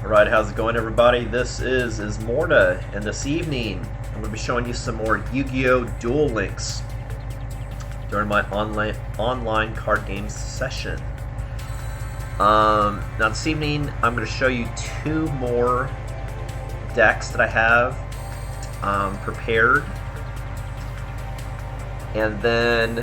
Alright, how's it going, everybody? This is Ismortah, and this evening I'm going to be showing you some more Yugioh Duel links during my online card game session. Now this evening I'm going to show you two more decks that I have prepared, and then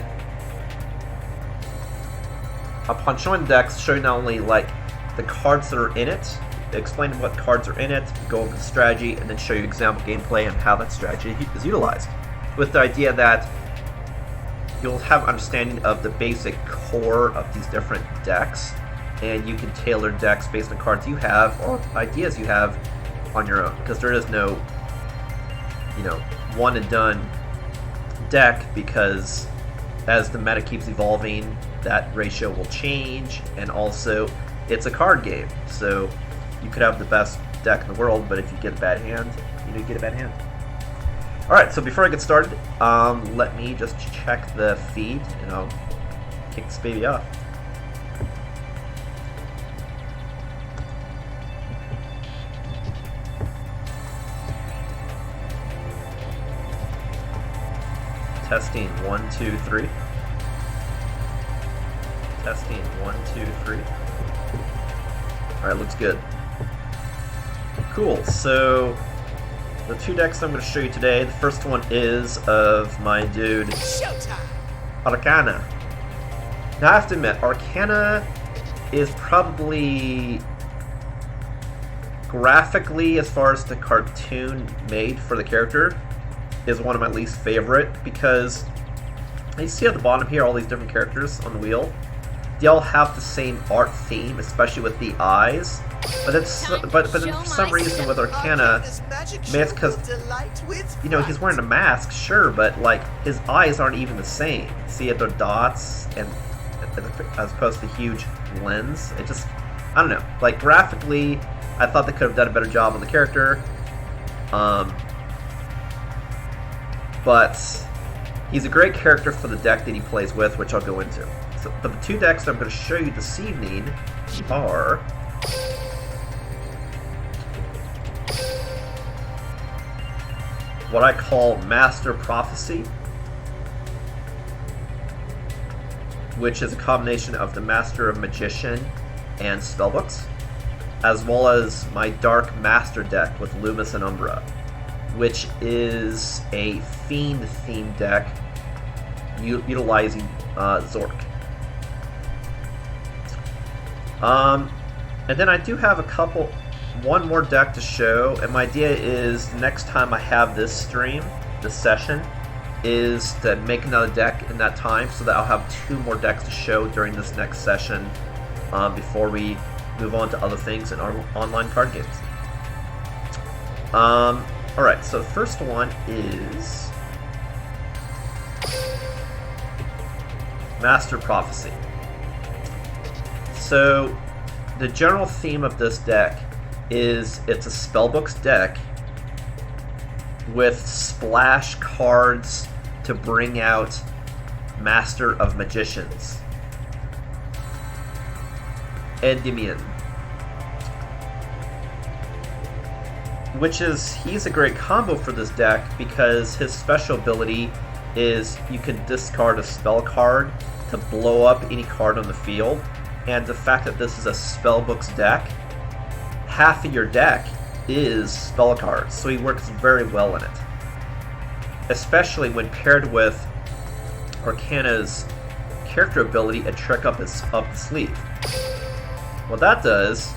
upon showing the decks, show you not only like the cards that are in it, explain what cards are in it, go over the strategy, and then show you example gameplay and how that strategy is utilized, with the idea that you'll have understanding of the basic core of these different decks, and you can tailor decks based on cards you have or ideas you have on your own, because there is no, one and done deck, because as the meta keeps evolving, that ratio will change, and also it's a card game, so you could have the best deck in the world, but if you get a bad hand, you get a bad hand. Alright, so before I get started, let me just check the feed, and I'll kick this baby off. Testing 1, 2, 3. Testing 1, 2, 3. Alright, looks good. Cool, so the two decks I'm going to show you today, the first one is of my dude, Arcana. Now I have to admit, Arcana is probably, graphically, as far as the cartoon made for the character, is one of my least favorite, because you see at the bottom here all these different characters on the wheel. They all have the same art theme, especially with the eyes. But then for some reason with Arcana, maybe it's because he's wearing a mask, sure, but like his eyes aren't even the same. See, they're dots, and as opposed to huge lens. It just, I don't know. Like graphically, I thought they could have done a better job on the character. But he's a great character for the deck that he plays with, which I'll go into. So, but the two decks that I'm going to show you this evening are what I call Master Prophecy, which is a combination of the Master of Magician and Spellbooks, as well as my Dark Master deck with Loomis and Umbra, which is a Fiend themed deck utilizing Zorc. And then I do have one more deck to show, and my idea is next time I have this stream, this session, is to make another deck in that time, so that I'll have two more decks to show during this next session before we move on to other things in our online card games. Alright, so the first one is Master Prophecy. So, the general theme of this deck is it's a Spellbooks deck with splash cards to bring out Master of Magicians. Endymion. He's a great combo for this deck, because his special ability is you can discard a spell card to blow up any card on the field, and the fact that this is a Spellbooks deck, half of your deck is spell cards, so he works very well in it. Especially when paired with Arcana's character ability, a trick up the sleeve. What that does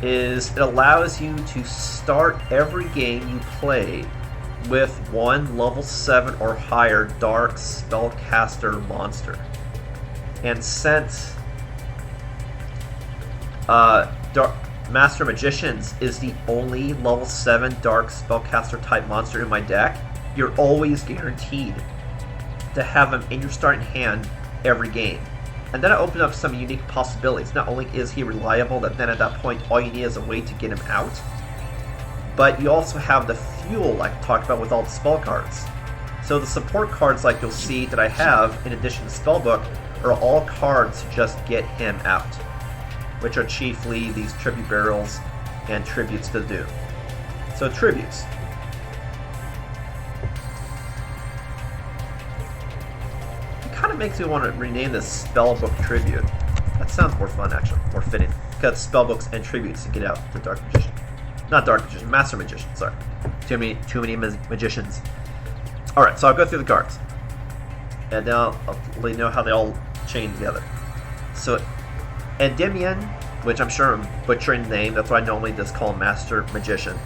is it allows you to start every game you play with one level 7 or higher Dark Spellcaster monster. And since Master Magicians is the only level 7 Dark Spellcaster type monster in my deck, you're always guaranteed to have him in your starting hand every game. And then I open up some unique possibilities. Not only is he reliable, that then at that point all you need is a way to get him out, but you also have the fuel, like I talked about with all the spell cards. So the support cards, like you'll see that I have in addition to Spellbook, are all cards to just get him out. which are chiefly these tribute barrels and tributes to Doom. So tributes. It kind of makes me want to rename this Spellbook Tribute. That sounds more fun, actually, more fitting. Because spellbooks and tributes to get out the Dark Magician. Not Dark Magician, Master Magician, sorry. Too many magicians. Alright, so I'll go through the cards. And now I'll let you know how they all chain together. So, Endymion, which I'm sure I'm butchering the name, that's why I normally just call him Master Magician,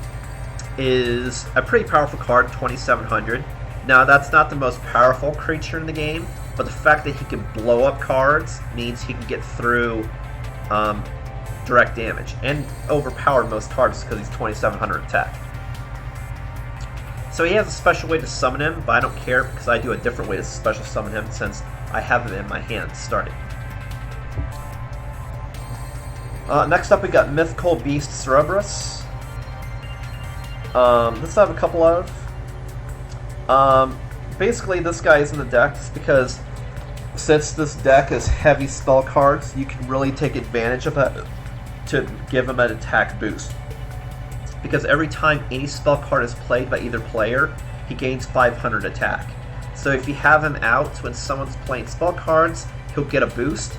is a pretty powerful card, 2700. Now, that's not the most powerful creature in the game, but the fact that he can blow up cards means he can get through direct damage and overpower most cards because he's 2700 attack. So he has a special way to summon him, but I don't care because I do a different way to special summon him since I have him in my hand starting. Next up we got Mythical Beast Cerberus. This I have a couple of. Basically this guy is in the deck just because since this deck is heavy spell cards, you can really take advantage of that to give him an attack boost. Because every time any spell card is played by either player, he gains 500 attack. So if you have him out when someone's playing spell cards, he'll get a boost.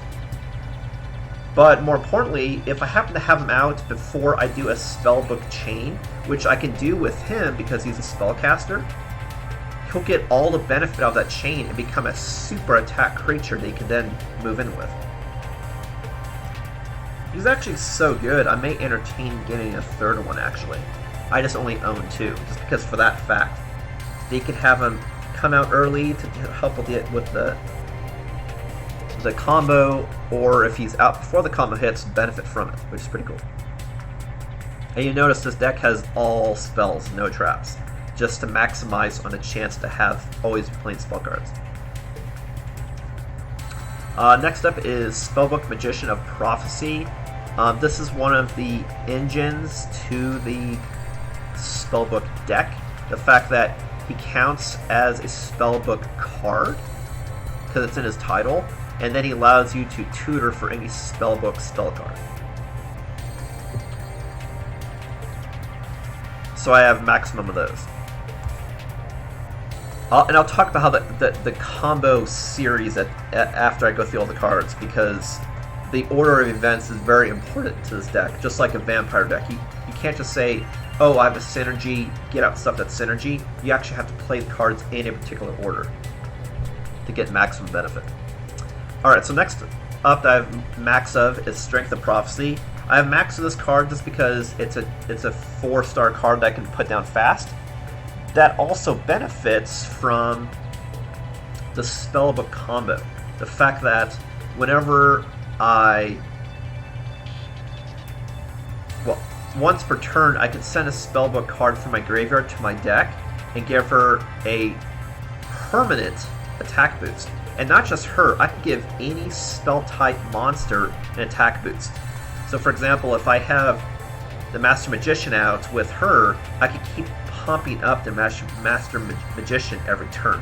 But more importantly, if I happen to have him out before I do a spellbook chain, which I can do with him because he's a spellcaster, he'll get all the benefit of that chain and become a super attack creature that he can then move in with. He's actually so good, I may entertain getting a third one actually. I just only own 2, just because for that fact. They could have him come out early to help with the combo, or if he's out before the combo hits, benefit from it, which is pretty cool. And you notice this deck has all spells, no traps, just to maximize on the chance to have always be playing spell cards. Next up is Spellbook Magician of Prophecy. This is one of the engines to the Spellbook deck. The fact that he counts as a Spellbook card, because it's in his title, and then he allows you to tutor for any Spellbook spell card. So I have maximum of those. And I'll talk about how the combo series after I go through all the cards, because the order of events is very important to this deck, just like a vampire deck. You can't just say, oh, I have a synergy, get out stuff that's synergy. You actually have to play the cards in a particular order to get maximum benefit. Alright, so next up that I have max of is Strength of Prophecy. I have max of this card just because it's a 4-star card that I can put down fast. That also benefits from the Spellbook combo. The fact that whenever once per turn, I can send a Spellbook card from my graveyard to my deck and give her a permanent attack boost. And not just her, I can give any spell-type monster an attack boost. So for example, if I have the Master Magician out with her, I can keep pumping up the Master Magician every turn.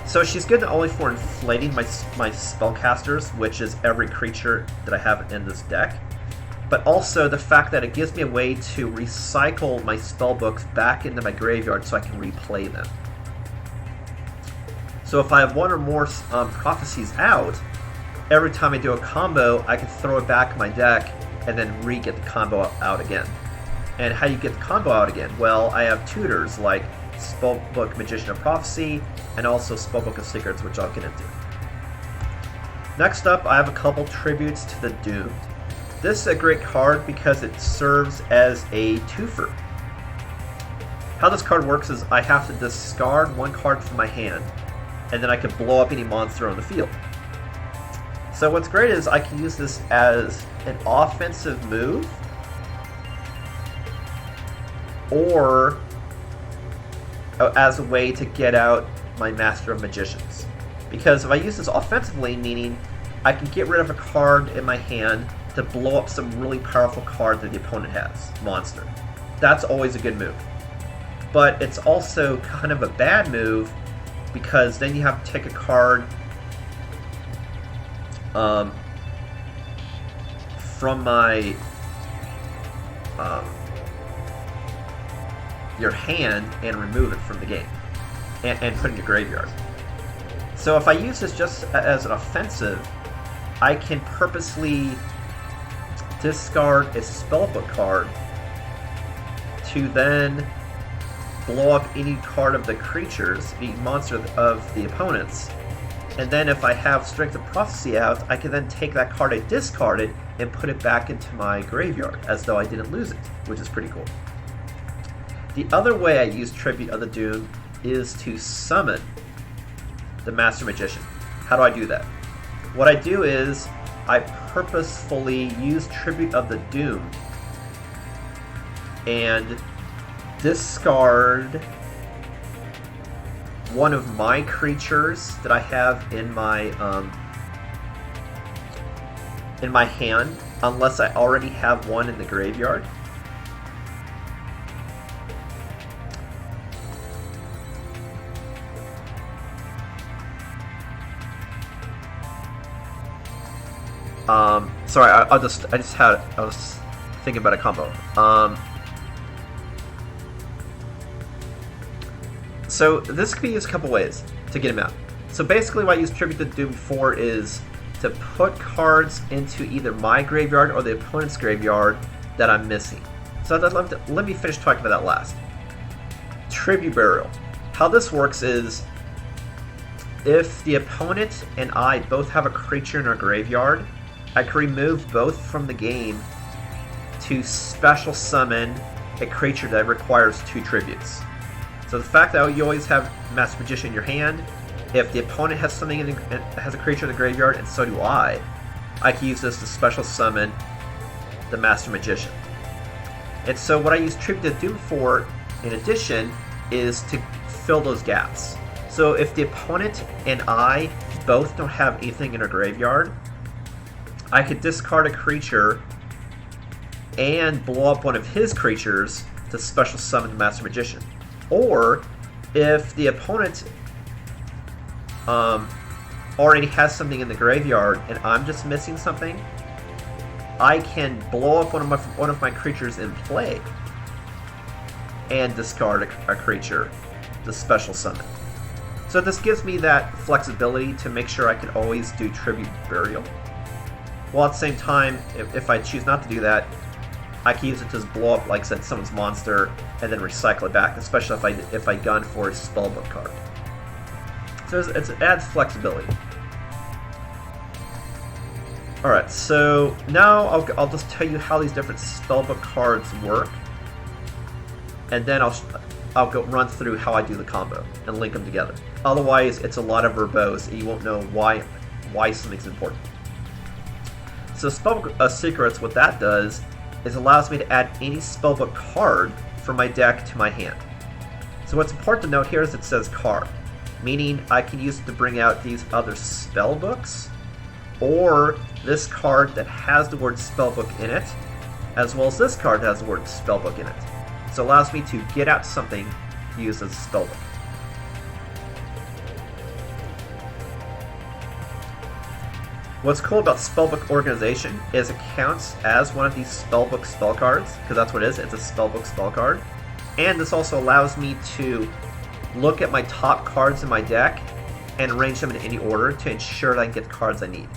So she's good not only for inflating my spellcasters, which is every creature that I have in this deck, but also the fact that it gives me a way to recycle my spellbooks back into my graveyard so I can replay them. So if I have one or more prophecies out, every time I do a combo, I can throw it back in my deck and then re-get the combo out again. And how you get the combo out again? Well, I have tutors like Spellbook Magician of Prophecy and also Spellbook of Secrets, which I'll get into. Next up, I have a couple tributes to the Doomed. This is a great card because it serves as a twofer. How this card works is I have to discard one card from my hand, and then I can blow up any monster on the field. So what's great is I can use this as an offensive move, or as a way to get out my Master of Magicians. Because if I use this offensively, meaning I can get rid of a card in my hand to blow up some really powerful card that the opponent has, monster. That's always a good move. But it's also kind of a bad move because then you have to take a card from my your hand and remove it from the game and put it in your graveyard. So if I use this just as an offensive, I can purposely discard a Spellbook card to then blow up any card of the creatures, the monster of the opponents, and then if I have Strength of Prophecy out, I can then take that card I discarded and put it back into my graveyard as though I didn't lose it, which is pretty cool. The other way I use Tribute of the Doom is to summon the Master Magician. How do I do that? What I do is I purposefully use Tribute of the Doom and discard one of my creatures that I have in my hand, unless I already have one in the graveyard. Sorry, I was thinking about a combo. So this could be used a couple ways to get him out. So basically what I use Tribute to Doom for is to put cards into either my graveyard or the opponent's graveyard that I'm missing. So let me finish talking about that last. Tribute Burial. How this works is if the opponent and I both have a creature in our graveyard, I can remove both from the game to special summon a creature that requires 2 tributes. So the fact that you always have Master Magician in your hand, if the opponent has something has a creature in the graveyard, and so do I can use this to special summon the Master Magician. And so what I use Tribute to Doom for, in addition, is to fill those gaps. So if the opponent and I both don't have anything in our graveyard, I could discard a creature and blow up one of his creatures to special summon the Master Magician. Or if the opponent already has something in the graveyard and I'm just missing something, I can blow up one of my creatures in play and discard a creature to special summon. So this gives me that flexibility to make sure I can always do Tribute Burial. While at the same time, if I choose not to do that, I can use it to just blow up, like I said, someone's monster and then recycle it back, especially if I gun for a Spellbook card. So it adds flexibility. Alright, so now I'll just tell you how these different Spellbook cards work, and then I'll go run through how I do the combo and link them together. Otherwise, it's a lot of verbose and you won't know why something's important. So Spellbook Secrets, what that does is allows me to add any Spellbook card from my deck to my hand. So what's important to note here is it says card, meaning I can use it to bring out these other Spellbooks, or this card that has the word Spellbook in it, as well as this card that has the word Spellbook in it. So it allows me to get out something to use as a Spellbook. What's cool about Spellbook Organization is it counts as one of these Spellbook spell cards, because that's what it is, it's a Spellbook spell card. And this also allows me to look at my top cards in my deck and arrange them in any order to ensure that I can get the cards I need.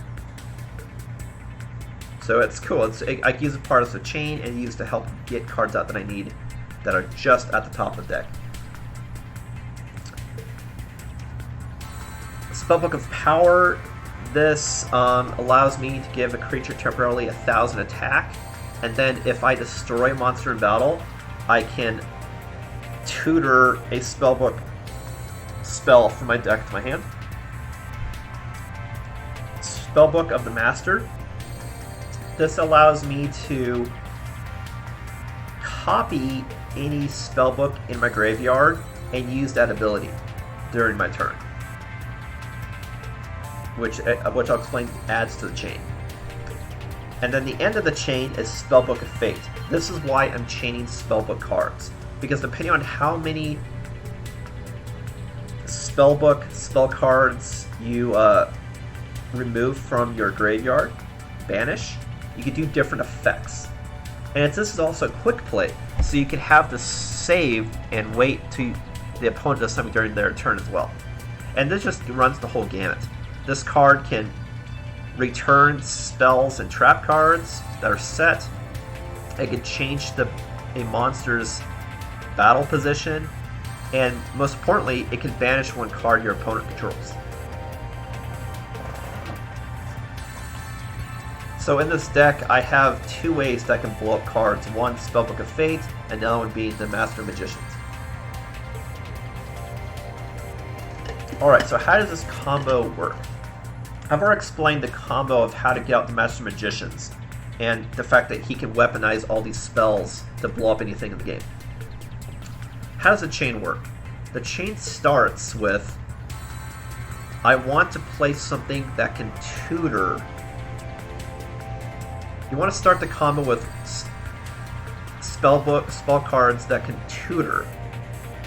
So it's cool. I can use it part as a chain and use to help get cards out that I need that are just at the top of the deck. Spellbook of Power. This allows me to give a creature temporarily 1,000 attack, and then if I destroy a monster in battle, I can tutor a Spellbook spell from my deck to my hand. Spellbook of the Master. This allows me to copy any Spellbook in my graveyard and use that ability during my turn. Which I'll explain adds to the chain. And then the end of the chain is Spellbook of Fate. This is why I'm chaining Spellbook cards, because depending on how many Spellbook spell cards you remove from your graveyard, banish, you can do different effects. And this is also quick play, so you can have this saved and wait till the opponent does something during their turn as well. And this just runs the whole gamut. This card can return spells and trap cards that are set. It can change a monster's battle position, and most importantly, it can banish one card your opponent controls. So in this deck, I have two ways that I can blow up cards. One, Spellbook of Fate, and the other one being the Master of Magicians. Alright, so how does this combo work? I've already explained the combo of how to get out the Master of Magicians, and the fact that he can weaponize all these spells to blow up anything in the game. How does the chain work? The chain starts with, I want to play something that can tutor. You want to start the combo with spell cards that can tutor,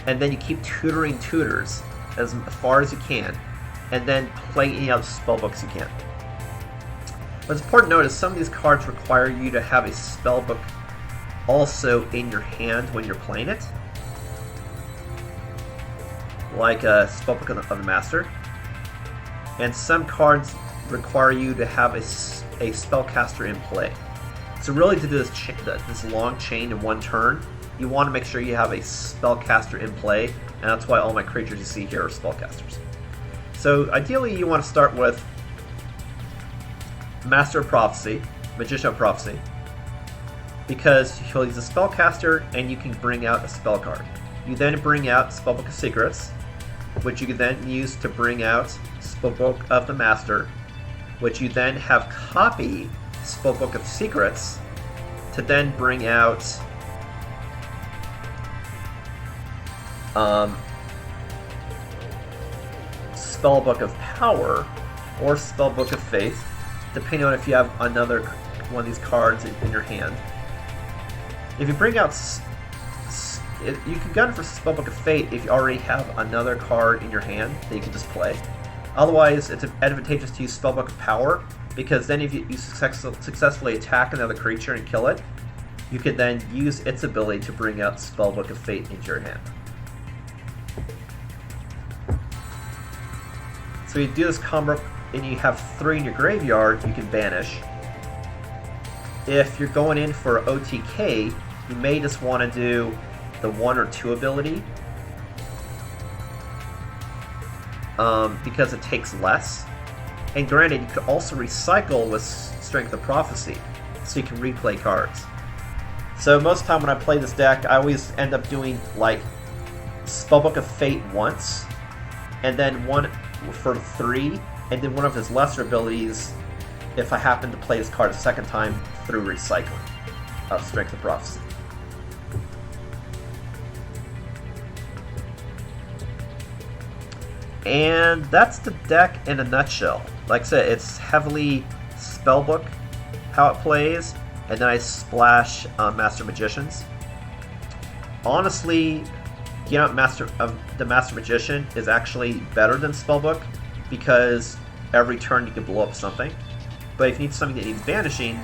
and then you keep tutoring tutors as far as you can, and then play any other spellbooks you can. What's important to note is some of these cards require you to have a spellbook also in your hand when you're playing it, like a Spellbook of the Master. And some cards require you to have a spellcaster in play. So really, to do this long chain in one turn, you want to make sure you have a spellcaster in play, and that's why all my creatures you see here are spellcasters. So ideally, you want to start with Master of Prophecy, Magician of Prophecy, because he'll use a spellcaster and you can bring out a spell card. You then bring out Spellbook of Secrets, which you can then use to bring out Spellbook of the Master, which you then have copy Spellbook of Secrets to then bring out Spellbook of Power or Spellbook of Faith, depending on if you have another one of these cards in your hand. If you bring out, you can gun for Spellbook of Fate if you already have another card in your hand that you can just play. Otherwise, it's advantageous to use Spellbook of Power, because then if you successfully attack another creature and kill it, you can then use its ability to bring out Spellbook of Fate into your hand. So you do this combo and you have 3 in your graveyard, you can banish. If you're going in for OTK, you may just want to do the 1 or 2 ability, because it takes less. And granted, you could also recycle with Strength of Prophecy, so you can replay cards. So most of the time when I play this deck, I always end up doing like Spellbook of Fate once, and then 1 for 3, and then one of his lesser abilities if I happen to play this card a second time through recycling of Strength of Prophecy. And that's the deck in a nutshell. Like I said, it's heavily Spellbook, how it plays, and then I splash Master Magicians. Honestly, the Master Magician is actually better than Spellbook, because every turn you can blow up something. But if you need something that needs banishing,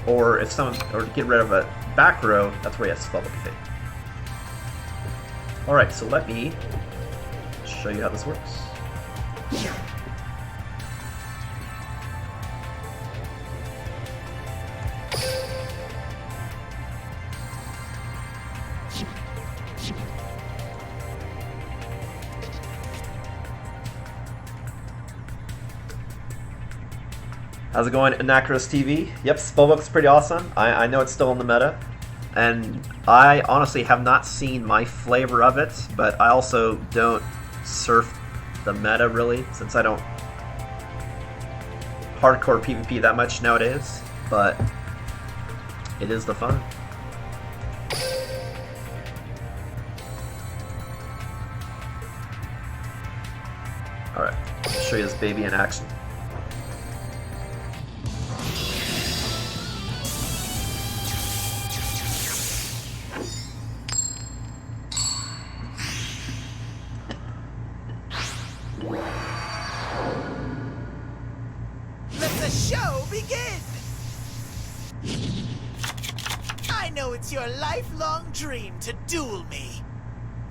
or to get rid of a back row, that's where you have Spellbook of Fate. Alright, so let me show you how this works. How's it going, Anacros TV? Yep, Spellbook's pretty awesome. I know it's still in the meta, and I honestly have not seen my flavor of it, but I also don't surf the meta really, since I don't hardcore PvP that much nowadays, but it is the fun. Alright, I'll show you this baby in action. Let the show begin! I know it's your lifelong dream to duel me.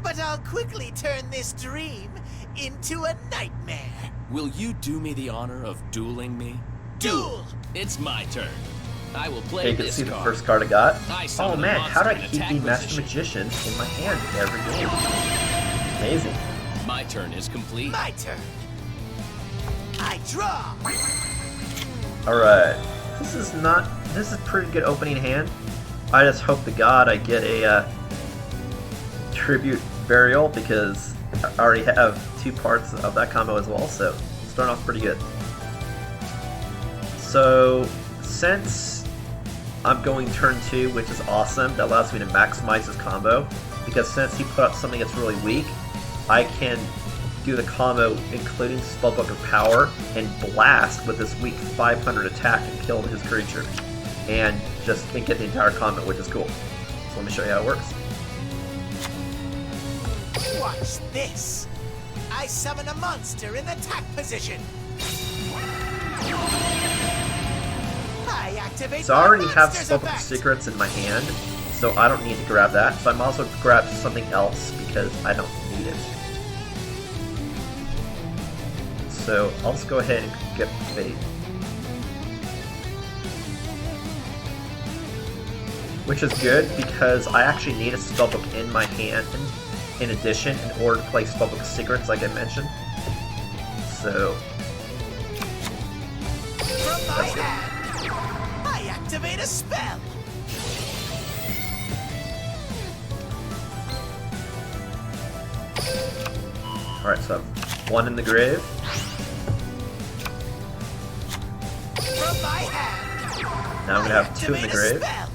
But I'll quickly turn this dream into a nightmare. Will you do me the honor of dueling me? Duel! It's my turn. I will Okay, play you can this see the card. first card I got. I Oh summon a man, how do I monster in keep attack the Master position. Magician in my hand every game? Amazing. My turn is complete. My turn. I draw. Alright. This is a pretty good opening hand. I just hope to God I get a Tribute Burial because I already have 2 parts of that combo as well, so it's starting off pretty good. So, since I'm going turn 2, which is awesome, that allows me to maximize this combo, because since he put up something that's really weak, I can do the combo including Spellbook of Power and blast with this weak 500 attack and kill his creature. And just get the entire combo, which is cool. So let me show you how it works. Watch this. I summon a monster in attack position. I activate So I already my have monster's Spellbook effect. Secrets in my hand, so I don't need to grab that. So I might as well grab something else because I don't need it. So I'll just go ahead and get Fate. Which is good because I actually need a Spellbook in my hand in addition in order to play Spellbook Secrets like I mentioned. So From my that's good. hand, I activate a spell. Alright, so I have 1 in the grave. From my hand, Now I'm gonna have 2 in the activate a grave. spell.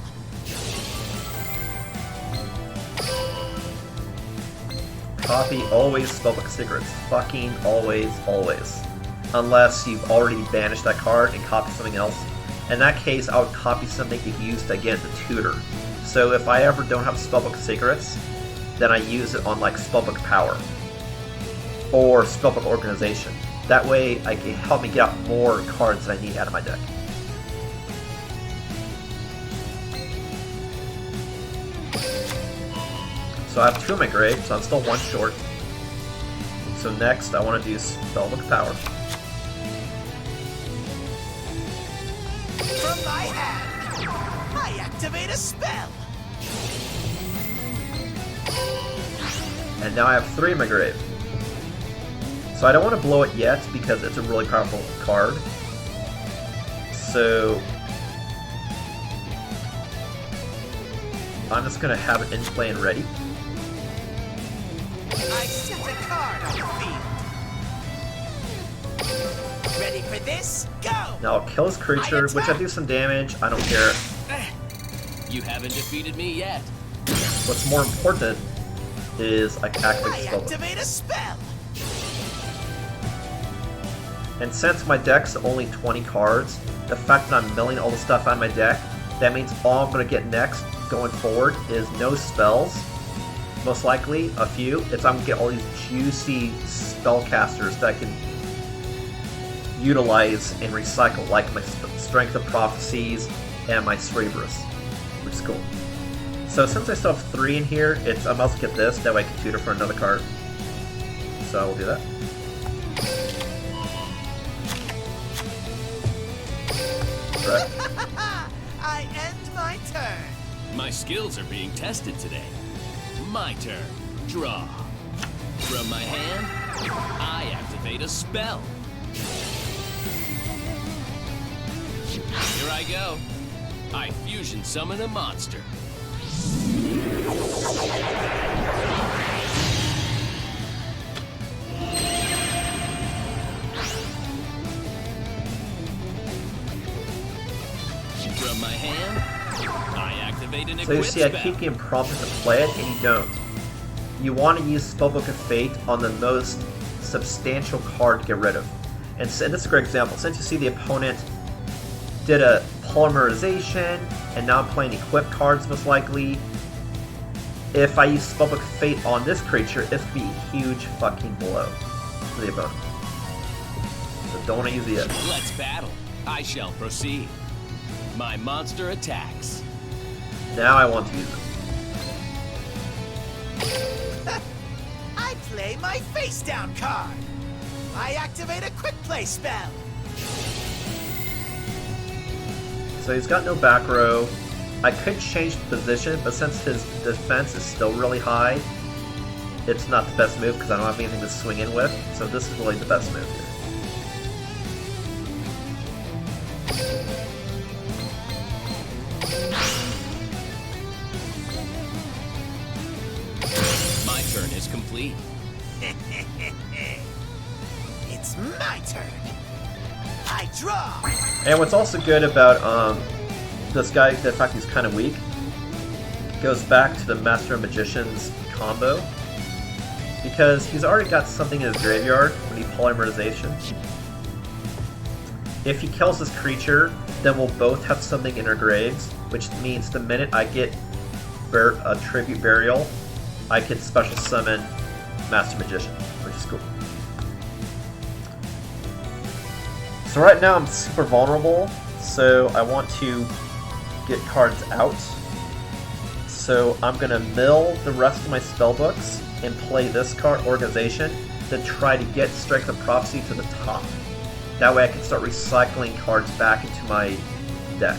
Copy always Spellbook Secrets. Fucking always, always. Unless you've already banished that card and copy something else. In that case, I would copy something to use to get the tutor. So if I ever don't have Spellbook Secrets, then I use it on like Spellbook Power. Or Spellbook Organization. That way, I can help me get out more cards that I need out of my deck. So I have 2 in my grave, so I'm still 1 short. So next, I want to do Spellbook Power. From my hand, I activate a spell. And now I have 3 in my grave. So I don't want to blow it yet because it's a really powerful card. So I'm just going to have it in play and ready. I set a card on the field. Ready for this? Go! Now I'll kill his creature, which I do some damage. I don't care. You haven't defeated me yet. What's more important is I can activate I Spellbook. activate a spell. And since my deck's only 20 cards, the fact that I'm milling all the stuff out of my deck, that means all I'm going to get next, going forward, is no spells. Most likely, a few. It's I'm going to get all these juicy spellcasters that I can utilize and recycle, like my Strength of Prophecies and my Cerebrus, which is cool. So since I still have 3 in here, I must get this, that way I can tutor for another card. So I will do that. Right. I end my turn. My skills are being tested today. My turn. Draw. From my hand, I activate a spell. Here I go. I fusion summon a monster. From my hand, I activate an So you equip see, I spell. keep getting prompted to play it, and you don't. You want to use Spellbook of Fate on the most substantial card to get rid of. And this is a great example. Since you see the opponent did a polymerization, and now I'm playing equip cards most likely, if I use Spellbook of Fate on this creature, it's going to be a huge fucking blow to the opponent. So don't want to use it yet. Let's battle. I shall proceed. My monster attacks. Now I want to use it. I play my face down card. I activate a quick play spell. So he's got no back row. I could change the position, but since his defense is still really high, it's not the best move because I don't have anything to swing in with. So this is really the best move here. My turn is complete. It's my turn. I draw. And what's also good about this guy, the fact he's kind of weak, goes back to the Master of Magician's combo, because he's already got something in his graveyard when he polymerization. If he kills this creature, then we'll both have something in our graves, which means the minute I get a Tribute Burial, I can special summon Master Magician, which is cool. So right now I'm super vulnerable, so I want to get cards out. So I'm going to mill the rest of my spellbooks and play this card, Organization, to try to get Strength of Prophecy to the top. That way I can start recycling cards back into my deck.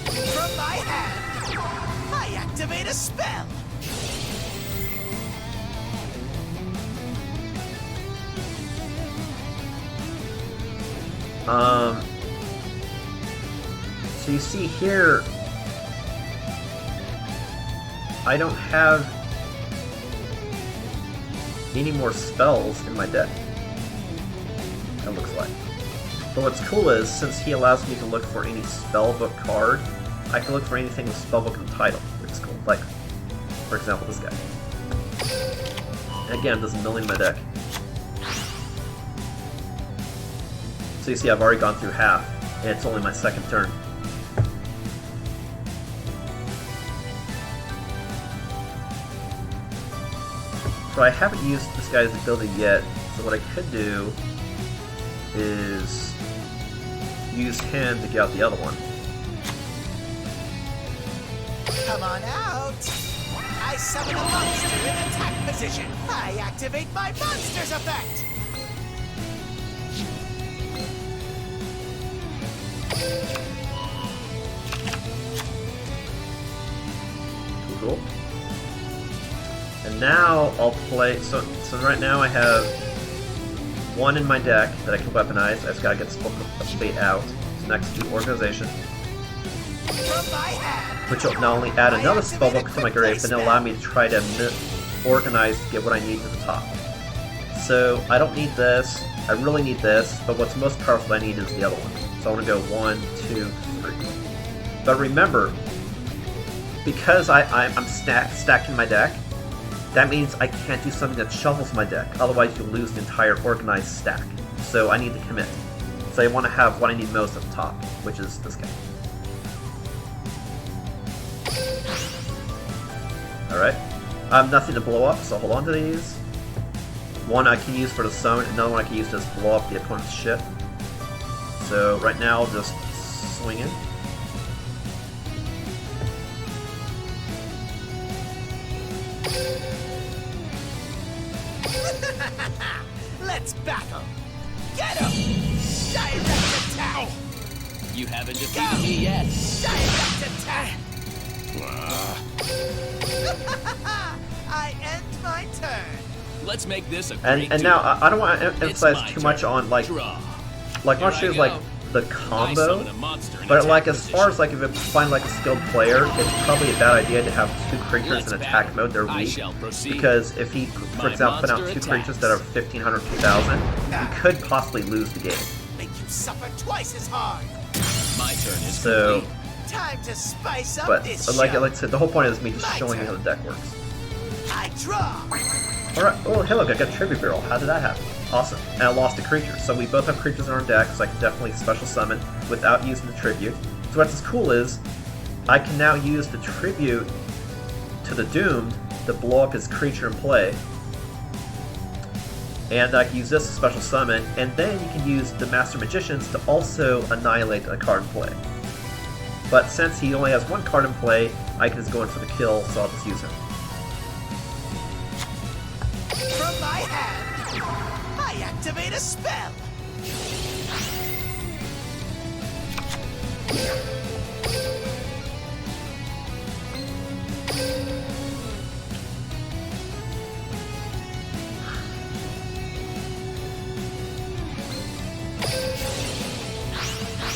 From my hand, I activate a spell. So you see here, I don't have any more spells in my deck, it looks like. But what's cool is, since he allows me to look for any spellbook card, I can look for anything with spellbook in the title, which is cool. Like, for example, this guy. And again, there's a million in my deck. So you see I've already gone through half, and it's only my second turn. So I haven't used this guy's ability yet, so what I could do is use him to get out the other one. Come on out. I summon a monster in attack position. I activate my monster's effect. Cool. And now I'll play. So right now I have one in my deck that I can weaponize. I just gotta get Spellbook of Fate out. So next do Organization, From my hand, which will not only add another spellbook to my grave, but it'll allow me to try to organize to get what I need to the top. So I don't need this. I really need this, but what's most powerful I need is the other one. So I want to go 1, 2, 3. But remember, because I'm stacking my deck, that means I can't do something that shuffles my deck. Otherwise, you'll lose the entire organized stack. So I need to commit. So I want to have what I need most at the top, which is this guy. Alright. I have nothing to blow up, so hold on to these. One I can use for the summon, another one I can use to just blow up the opponent's shit. So right now I'll just swing in. let's battle. Get him! Direct attack! You haven't defeated me yet. Direct attack! I end my turn. Let's make this a great And now duel. I don't want to It's emphasize my too much turn. on like Draw. not Here sure I like go. the I combo, summon a monster in but attack like as far position. as like if you find like a skilled player, it's probably a bad idea to have two creatures Let's in attack battle. mode. They're I weak shall proceed. because if he, for My example, put out monster two creatures that are attacks. 1500, 2000, he could possibly lose the game. Make you suffer twice as hard. My turn is So, complete. Time to spice up but this like show. I said, the whole point is me just My showing you how turn. the deck works. I draw. Alright, oh hey look, I got Tribute Barrel. How did that happen? Awesome. And I lost a creature. So we both have creatures in our deck, so I can definitely special summon without using the Tribute. So what's cool is, I can now use the tribute to the Doomed to blow up his creature in play. And I can use this as special summon, and then you can use the Master Magicians to also annihilate a card in play. But since he only has one card in play, I can just go in for the kill, so I'll just use him. From my hand, I activate a spell.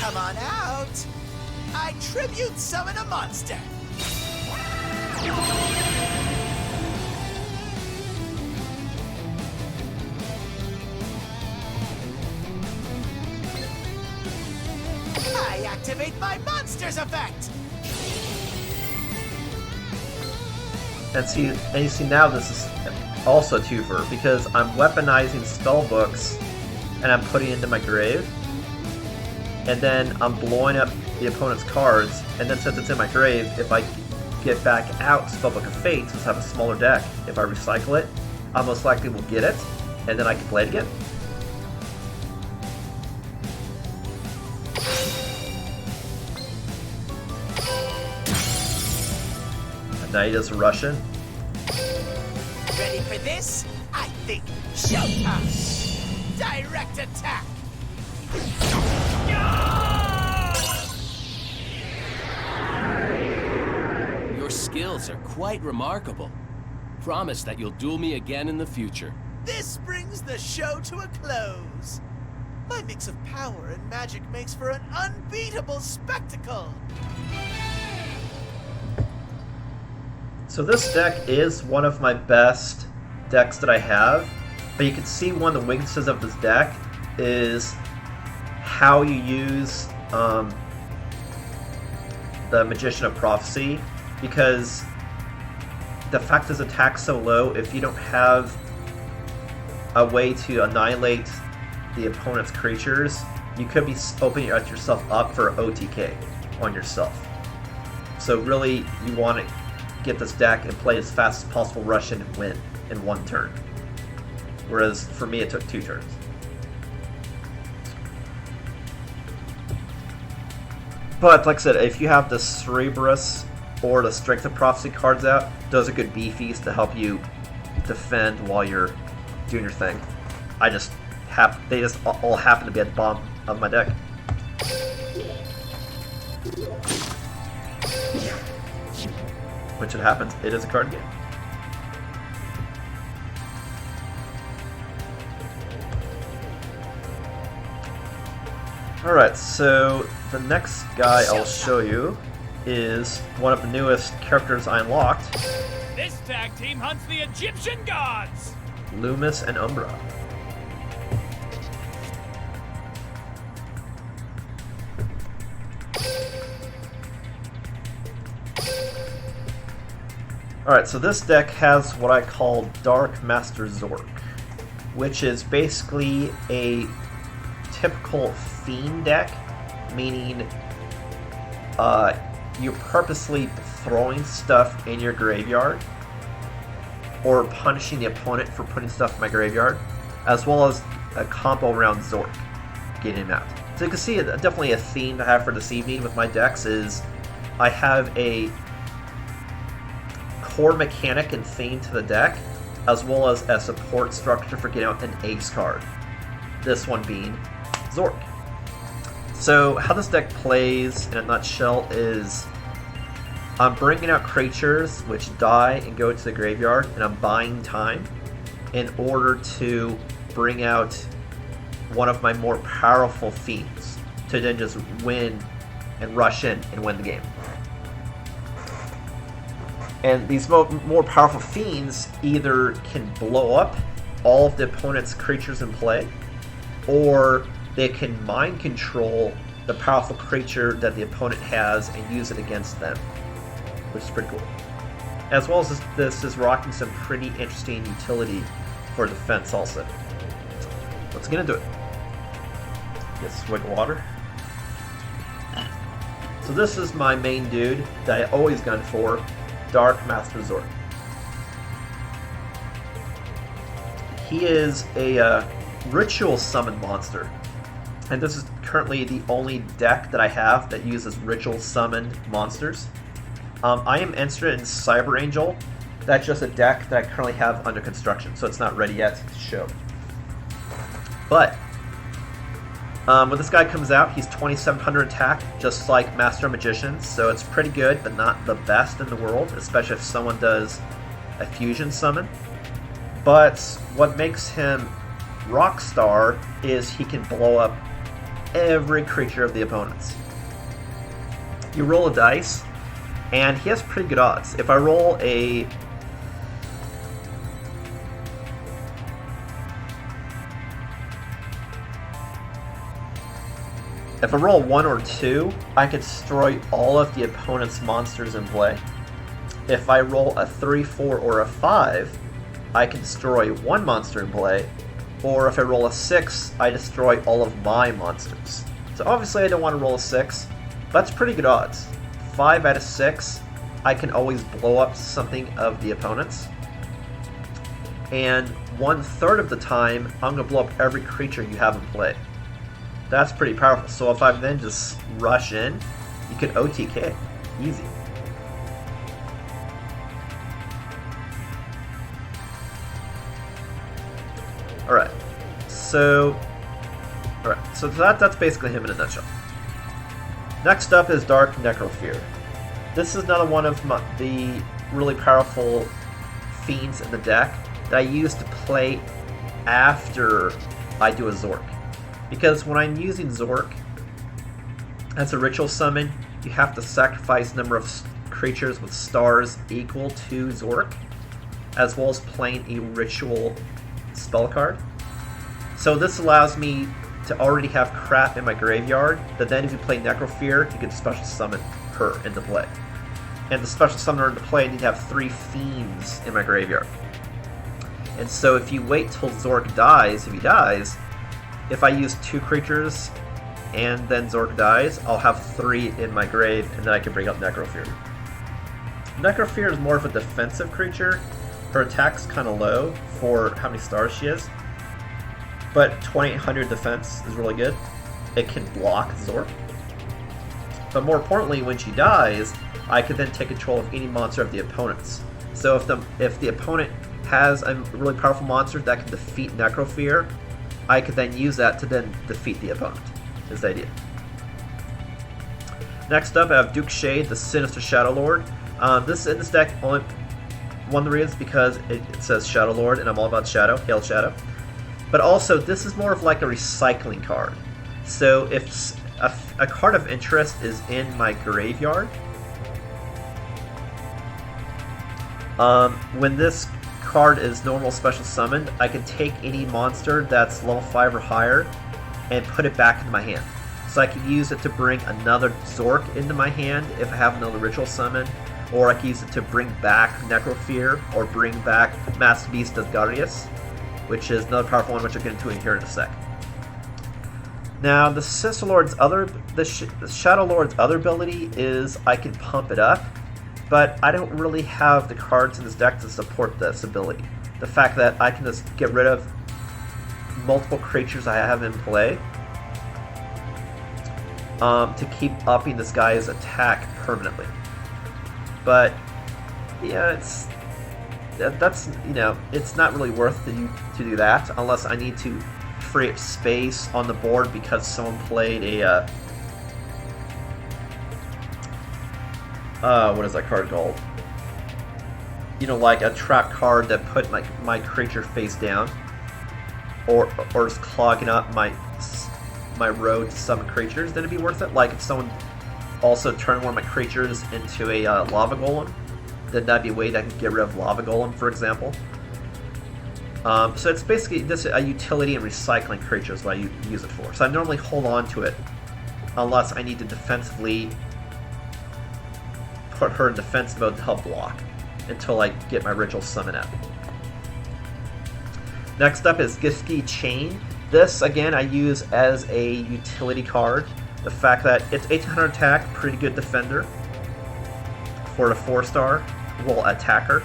Come on out. I tribute summon a monster. I activate my monster's effect. And you see now this is also a twofer because I'm weaponizing spellbooks and I'm putting it into my grave. And then I'm blowing up the opponent's cards, and then since it's in my grave, if I get back out Spellbook of Fate, since I have a smaller deck, if I recycle it, I most likely will get it, and then I can play it again. And now he does rush in. Ready for this? I think showtime. Direct attack. Your skills are quite remarkable. Promise that you'll duel me again in the future. This brings the show to a close. My mix of power and magic makes for an unbeatable spectacle. So this deck is one of my best decks that I have, but you can see one of the weaknesses of this deck is how you use the Magician of Prophecy, because the fact his attack's so low, if you don't have a way to annihilate the opponent's creatures, you could be opening yourself up for OTK on yourself. So really, you want to get this deck and play as fast as possible, rush in and win in one turn. Whereas for me, it took 2 turns. But like I said, if you have the Cerebrus or the Strength of Prophecy cards out, those are good beefies to help you defend while you're doing your thing. They just all happen to be at the bottom of my deck. Which it happens, it is a card game. Alright, so the next guy I'll show you is one of the newest characters I unlocked. This tag team hunts the Egyptian gods! Loomis and Umbra. Alright, so this deck has what I call Dark Master Zorc, which is basically a typical Fiend deck, meaning you're purposely throwing stuff in your graveyard or punishing the opponent for putting stuff in my graveyard, as well as a combo around Zorc, getting him out. So you can see definitely a theme I have for this evening with my decks is I have a core mechanic and theme to the deck, as well as a support structure for getting out an ace card. This one being Zorc. So how this deck plays in a nutshell is I'm bringing out creatures which die and go to the graveyard, and I'm buying time in order to bring out one of my more powerful fiends to then just win and rush in and win the game. And these more powerful fiends either can blow up all of the opponent's creatures in play, or they can mind control the powerful creature that the opponent has and use it against them, which is pretty cool. As well as this is rocking some pretty interesting utility for defense also. Let's get into it. Get a swig of water. So this is my main dude that I always gun for, Dark Master Zorc. He is a ritual summon monster, and this is currently the only deck that I have that uses ritual summoned monsters. I am interested in Cyber Angel. That's just a deck that I currently have under construction, so it's not ready yet to show. But when this guy comes out, he's 2700 attack, just like Master Magician, so it's pretty good, but not the best in the world, especially if someone does a fusion summon. But what makes him Rockstar is he can blow up every creature of the opponent's. You roll a dice, and he has pretty good odds. If I roll a... If I roll 1 or 2, I can destroy all of the opponent's monsters in play. If I roll a 3, 4, or a 5, I can destroy 1 monster in play. Or if I roll a 6, I destroy all of my monsters. So obviously I don't want to roll a 6, but that's pretty good odds. 5 out of 6, I can always blow up something of the opponent's. And 1/3 of the time, I'm going to blow up every creature you have in play. That's pretty powerful. So if I then just rush in, you can OTK. Easy. Alright. So that's basically him in a nutshell. Next up is Dark Necrofear. This is another one of the really powerful fiends in the deck that I use to play after I do a Zorc. Because when I'm using Zorc as a ritual summon, you have to sacrifice a number of creatures with stars equal to Zorc, as well as playing a ritual spell card. So this allows me to already have crap in my graveyard, but then if you play Necrofear, you can special summon her into play. And the special summoner into play, I need to have 3 fiends in my graveyard. And so if you wait till Zorc dies, if he dies, if I use 2 creatures and then Zorc dies, I'll have 3 in my grave, and then I can bring up Necrofear. Necrofear is more of a defensive creature. Her attack's kind of low for how many stars she is, but 2800 defense is really good. It can block Zorc. But more importantly, when she dies, I can then take control of any monster of the opponent's. So if the opponent has a really powerful monster that can defeat Necrofear, I could then use that to then defeat the opponent, is the idea. Next up, I have Duke Shade, the Sinister Shadow Lord. This in this deck, only one of the reasons because it says Shadow Lord, and I'm all about Shadow, Hail Shadow. But also, this is more of like a recycling card. So if a card of interest is in my graveyard, when this card is normal special summoned, I can take any monster that's level 5 or higher and put it back into my hand. So I can use it to bring another Zorc into my hand if I have another ritual summon, or I can use it to bring back Necrofear, or bring back Master Beast Asgardius, which is another powerful one, which I'll get into here in a sec. Now, the Shadow Lord's other ability is I can pump it up, but I don't really have the cards in this deck to support this ability. The fact that I can just get rid of multiple creatures I have in play to keep upping this guy's attack permanently. But yeah, that's it's not really worth to do that unless I need to free up space on the board because someone played a what is that card called? Like a trap card that put my creature face down, or just clogging up my road to summon creatures. Then it'd be worth it. Like if someone also turned one of my creatures into a lava golem, then that'd be a way that I can get rid of lava golem, for example. So it's basically just a utility and recycling creature is what I use it for. So I normally hold on to it unless I need to defensively put her in defense mode to help block until I get my ritual summon out. Next up is Githki Chain. This, again, I use as a utility card. The fact that it's 1800 attack, pretty good defender for the 4-star, well, attacker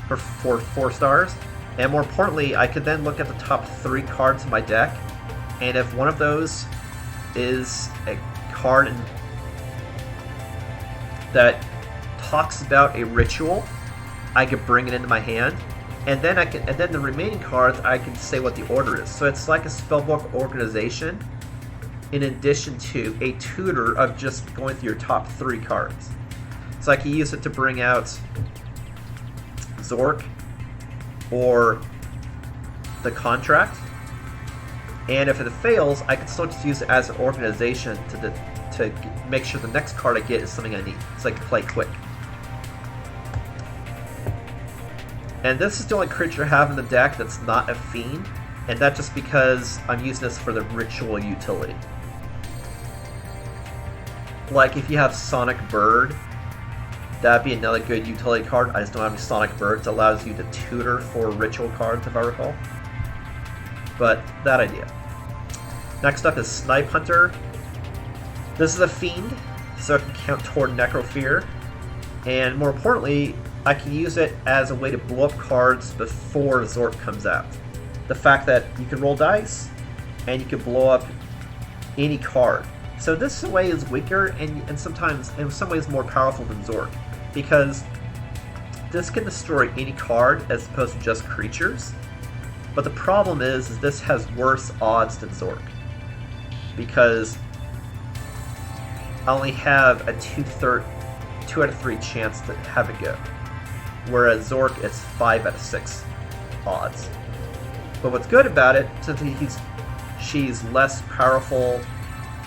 for 4 stars. And more importantly, I could then look at the top 3 cards in my deck, and if one of those is a card that talks about a ritual, I could bring it into my hand, and then the remaining cards I can say what the order is. So it's like a spellbook organization, in addition to a tutor of just going through your top 3 cards. So I can use it to bring out Zorc or the contract, and if it fails, I can still just use it as an organization to make sure the next card I get is something I need, so I can play quick. And this is the only creature I have in the deck that's not a Fiend, and that's just because I'm using this for the ritual utility. Like if you have Sonic Bird, that'd be another good utility card. I just don't have any Sonic Birds. It allows you to tutor for ritual cards, if I recall. But that idea. Next up is Snipe Hunter. This is a Fiend, so it can count toward Necrofear. And more importantly, I can use it as a way to blow up cards before Zorc comes out. The fact that you can roll dice, and you can blow up any card. So this way is weaker, and sometimes, in some ways, more powerful than Zorc, because this can destroy any card as opposed to just creatures. But the problem is this has worse odds than Zorc, because I only have a 2 out of 3 chance to have it go, whereas Zorc it's 5 out of 6 odds. But what's good about it, since she's less powerful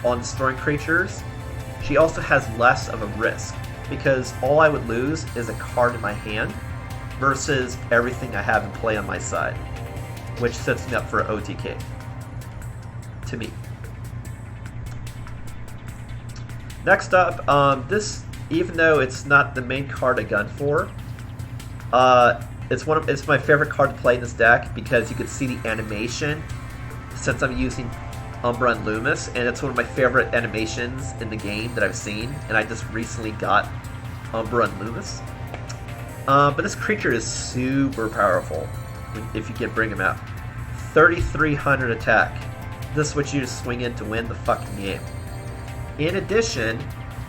on destroying creatures, she also has less of a risk, because all I would lose is a card in my hand versus everything I have in play on my side, which sets me up for OTK, to me. Next up, this, even though it's not the main card I gun for, it's my favorite card to play in this deck, because you can see the animation since I'm using Umbra and Loomis, and it's one of my favorite animations in the game that I've seen, and I just recently got Umbra and Loomis. But this creature is super powerful if you can bring him out. 3,300 attack. This is what you just swing in to win the fucking game. In addition,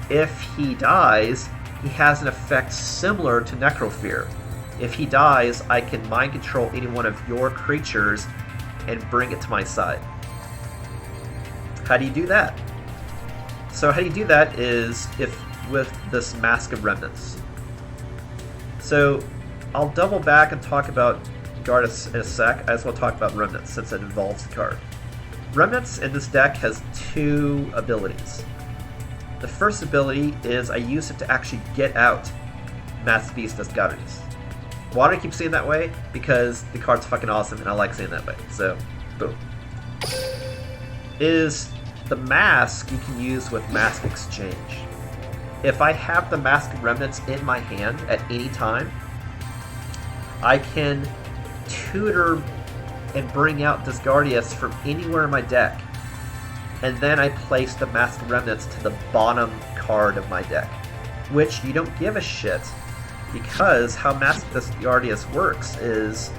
if he dies, he has an effect similar to Necrofear. If he dies, I can mind control any one of your creatures and bring it to my side. How do you do that? So how you do that is with this Mask of Remnants. So I'll double back and talk about Guard in a sec. I just want to talk about Remnants since it involves the card. Remnants in this deck has 2 abilities. The first ability is I use it to actually get out Mass Beast Asgardius. Why do I keep saying that way? Because the card's fucking awesome and I like saying that way. So, boom. Is the mask you can use with Mask Exchange. If I have the Mask of Remnants in my hand at any time, I can tutor and bring out Disgardius from anywhere in my deck, and then I place the Mask of Remnants to the bottom card of my deck, which you don't give a shit, because how Mask of Disgardius works is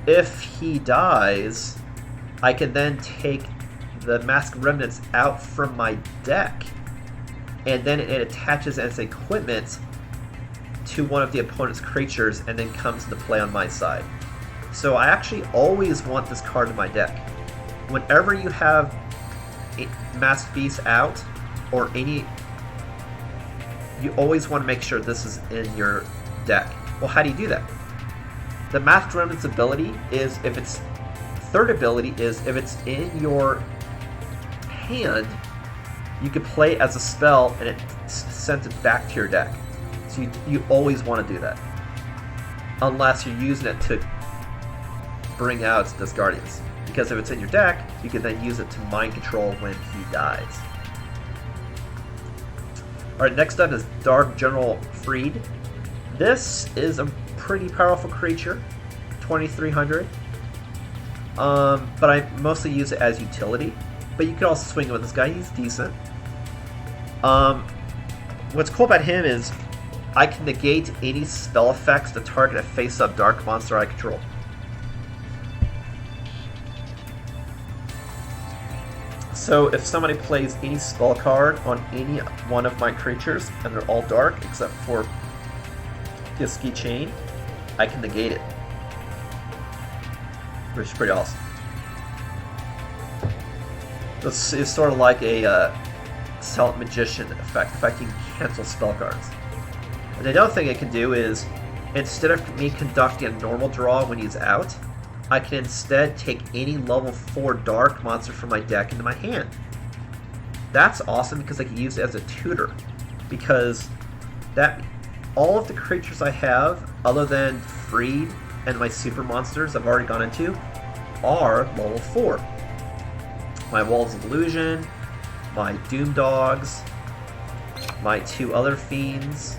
if he dies, I can then take the Mask of Remnants out from my deck, and then it attaches as equipment to one of the opponent's creatures and then comes into play on my side. So I actually always want this card in my deck. Whenever you have Masked Beast out, or any, you always want to make sure this is in your deck. Well, how do you do that? The Masked Remnants ability is if it's third ability is if it's in your hand, you can play it as a spell and it sends it back to your deck. So you always want to do that, unless you're using it to bring out Disgardius. Because if it's in your deck, you can then use it to mind control when he dies. Alright, next up is Dark General Freed. This is a pretty powerful creature, 2,300. but I mostly use it as utility. But you could also swing it with this guy, he's decent. What's cool about him is I can negate any spell effects to target a face-up dark monster I control. So if somebody plays any spell card on any one of my creatures, and they're all dark except for Iski Chain, I can negate it. Which is pretty awesome. This is sort of like a Silent Magician effect. In fact, you can cancel spell cards. And the other thing it can do is, instead of me conducting a normal draw when he's out, I can instead take any level 4 dark monster from my deck into my hand. That's awesome because I can use it as a tutor. Because that all of the creatures I have, other than Freed and my super monsters I've already gone into, are level 4. My Walls of Illusion, my Doom Dogs, my 2 other Fiends,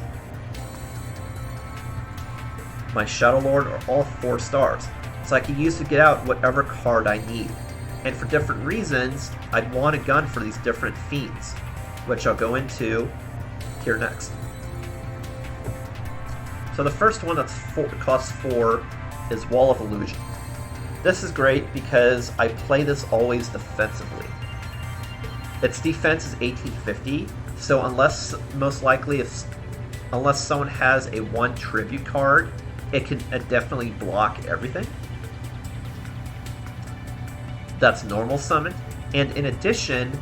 my Shadow Lord are all 4 stars. So I can use to get out whatever card I need. And for different reasons, I'd want a gun for these different Fiends, which I'll go into here next. So the first one that costs 4 is Wall of Illusion. This is great because I play this always defensively. Its defense is 1850, so unless someone has a 1 tribute card, it can definitely block everything. That's normal summon, and in addition,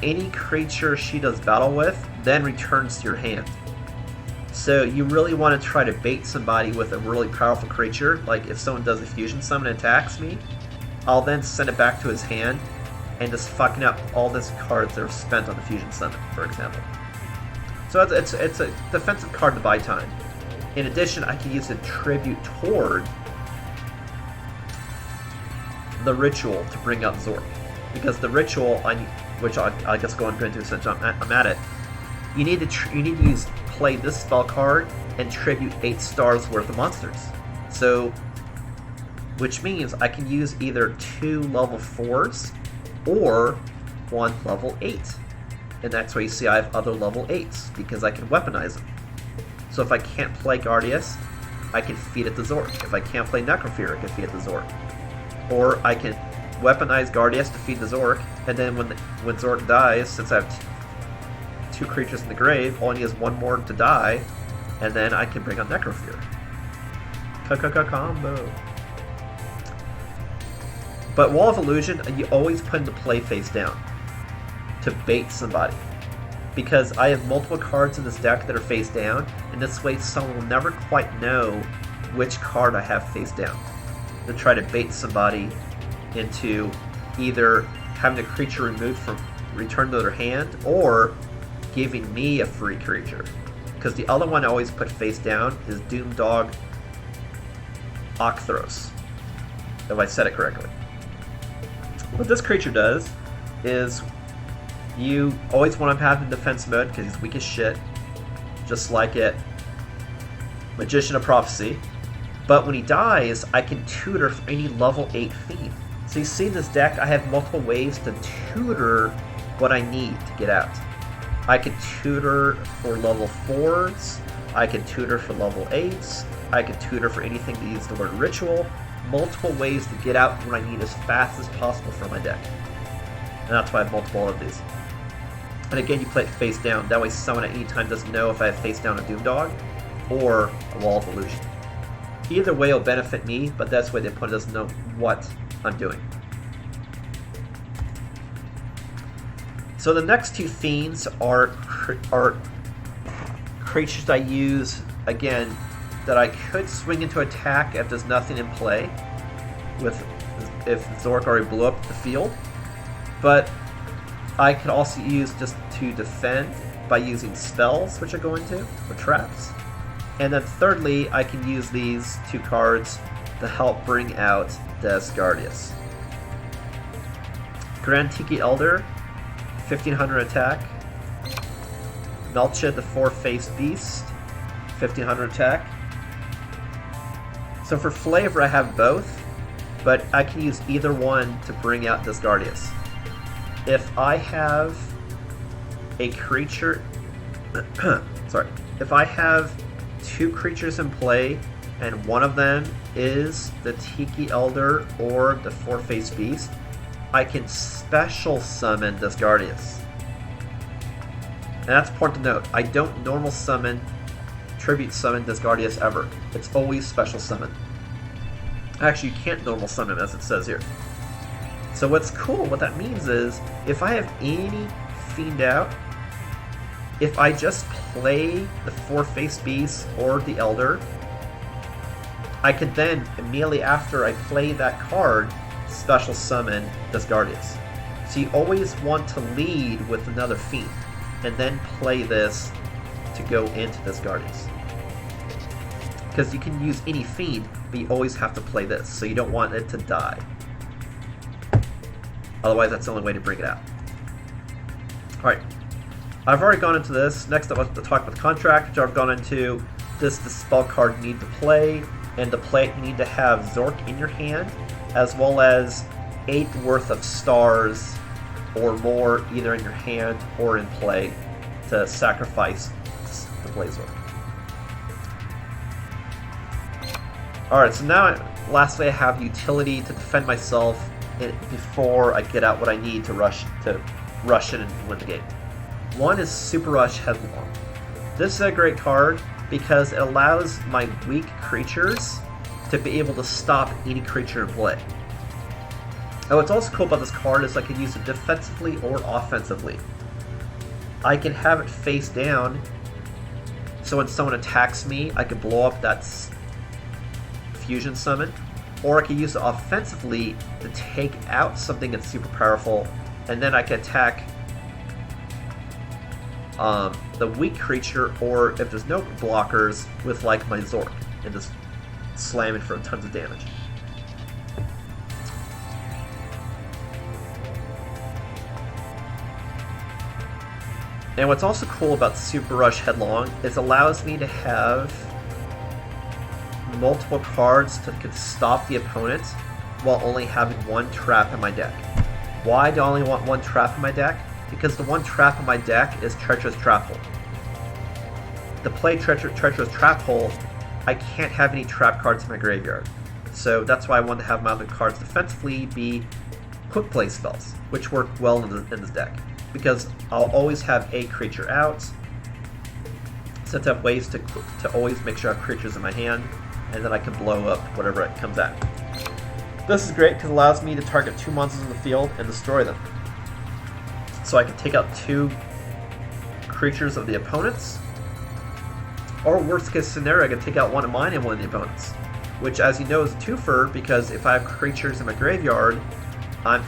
any creature she does battle with then returns to your hand. So you really want to try to bait somebody with a really powerful creature. Like if someone does a fusion summon and attacks me, I'll then send it back to his hand and just fucking up all these cards that are spent on the fusion summon, for example. So it's a defensive card to buy time. In addition, I can use a tribute toward the ritual to bring out Zorc, because the ritual, which I guess go into since I'm at it, you need to play this spell card and tribute 8 stars worth of monsters. So, which means I can use either 2 level 4s or 1 level 8, and that's why you see I have other level 8s because I can weaponize them. So if I can't play Guardius, I can feed it to Zorc. If I can't play Necrofear, I can feed it to Zorc. Or I can weaponize Guardius to feed the Zorc, and then when Zorc dies, since I have 2 creatures in the grave, all I need is 1 more to die, and then I can bring on Necrofear. Combo. But Wall of Illusion, you always put into play face down to bait somebody. Because I have multiple cards in this deck that are face down, and this way someone will never quite know which card I have face down. To try to bait somebody into either having a creature returned to their hand, or giving me a free creature. Because the other one I always put face down is Doom Dog Octhros, if I said it correctly. What this creature does is you always want to have him in defense mode because he's weak as shit, just like it. Magician of Prophecy. But when he dies, I can tutor for any level 8 Fiend. So you see in this deck, I have multiple ways to tutor what I need to get out. I can tutor for level 4s, I can tutor for level 8s, I can tutor for anything that uses the word ritual. Multiple ways to get out what I need as fast as possible from my deck. And that's why I have multiple of these. And again, you play it face down. That way someone at any time doesn't know if I have face down a Doom Dog or a Wall of Illusion. Either way will benefit me, but that's why the opponent doesn't know what I'm doing. So the next 2 Fiends are creatures I use, again, that I could swing into attack if there's nothing in play, if Zorc already blew up the field. But I could also use just to defend by using spells, which I go into, or traps. And then thirdly, I can use these 2 cards to help bring out Des Guardius. Grand Tiki Elder, 1500 attack. Melcha, the 4-faced beast, 1500 attack. So for flavor, I have both. but I can use either one to bring out Discardius. If I have a creature... sorry. If I have 2 creatures in play, and one of them is the Tiki Elder or the Four-Faced Beast, I can special summon Discardius. And that's important to note. I don't normal summon, tribute summon Discardius ever. It's always special summon. Actually, you can't normal summon him, as it says here. So what's cool, what that means is, if I have any Fiend out, if I just play the Four-Faced Beast or the Elder, I could then, immediately after I play that card, special summon Discardius. So you always want to lead with another Fiend, and then play this to go into Discardius. Because you can use any Fiend, but you always have to play this, so you don't want it to die. Otherwise, that's the only way to bring it out. Alright, I've already gone into this. Next, I want to talk about the contract, which I've gone into. This the spell card you need to play, and to play it, you need to have Zorc in your hand, as well as 8 worth of stars or more, either in your hand or in play, to sacrifice the play Zorc. Alright, so now, lastly, I have utility to defend myself before I get out what I need to rush in and win the game. One is Super Rush Headlong. This is a great card because it allows my weak creatures to be able to stop any creature in play. And what's also cool about this card is I can use it defensively or offensively. I can have it face down, so when someone attacks me, I can blow up that fusion summon, or I can use it offensively to take out something that's super powerful, and then I can attack the weak creature, or if there's no blockers, with like my Zorc, and just slam it for tons of damage. And what's also cool about Super Rush Headlong is it allows me to have multiple cards to stop the opponent while only having 1 trap in my deck. Why do I only want 1 trap in my deck? Because the 1 trap in my deck is Treacherous Trap Hole. To play Treacherous Trap Hole, I can't have any trap cards in my graveyard. So that's why I want to have my other cards defensively be quick play spells, which work well in this deck. Because I'll always have a creature out, set up ways to always make sure I have creatures in my hand, and then I can blow up whatever it comes at. This is great because it allows me to target 2 monsters in the field and destroy them. So I can take out 2 creatures of the opponents, or worst case scenario, I can take out one of mine and one of the opponents. Which, as you know, is a twofer because if I have creatures in my graveyard, I'm